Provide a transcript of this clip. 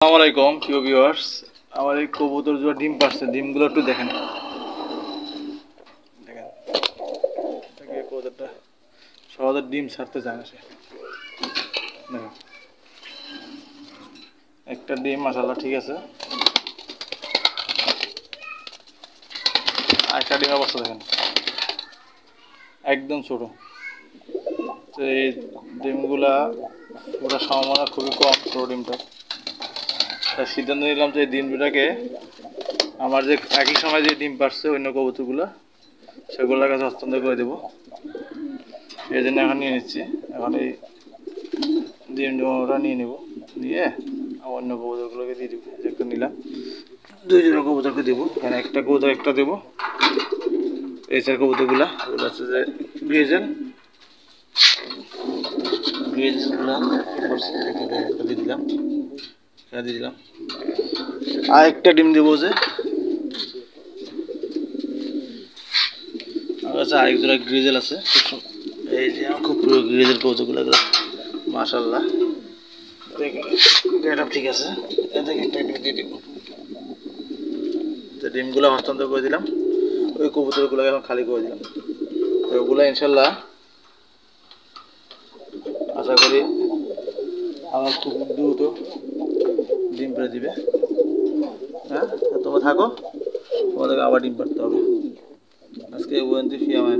আসসালামু আলাইকুম প্রিয় ভিউয়ার্স, আমার এই কবুতর যে ডিম পারছে, ডিমগুলো একটু দেখেন। দেখেন কবুতরটা সহজে ডিম ছাড়তে চায় না। সে দেখেন একটা ডিম মাশাআল্লাহ ঠিক আছে, একটা ডিমের অবস্থা দেখেন একদম ছোট। তো এই ডিমগুলা ওটা সম্ভাবনা খুবই কম ছোটো ডিমটা। তাই সিদ্ধান্ত নিলাম যে এই ডিমটাকে আমার যে একই সময় যে ডিম পারছে অন্য কবুতরগুলো সেগুলোর কাছে হস্তান্তর করে দেবো। এই জন্য এখন নিয়ে নিচ্ছি। এখন এই ডিমটা নিয়ে নেব, নিয়ে অন্য কবুতরগুলোকে দিয়ে দেবো। একটা নিলাম, দুইজনের কবুতরকে দেবো। এখানে একটা কবুতর একটা দেবো। এই চার কবুতরগুলো ওগুলো হচ্ছে যে গ্রেজেল গ্রেজেলগুলো একটা দিয়ে দিলাম, এটা দিয়ে দিলাম। আর একটা ডিম দেবো যে আমার কাছে আরেক জোড়া গ্রেজেল আছে। এই যে আমার খুব প্রিয় গ্রেজেল কবুতরগুলো, মাশাআল্লাহ এটা ঠিক আছে। এটাকে একটা ডিম দিয়ে দিব। তো ডিমগুলো হস্তান্তর করে দিলাম, ওই কবুতরগুলোকে এখন খালি করে দিলাম। ওগুলো ইনশাল্লাহ আশা করি আমার খুব দ্রুত ডিম পেড়ে দিবে। হ্যাঁ, তোমরা থাকো, তোমাদেরকে আবার ডিম পাড়তে হবে। আজকে ওয়ান ফি আমার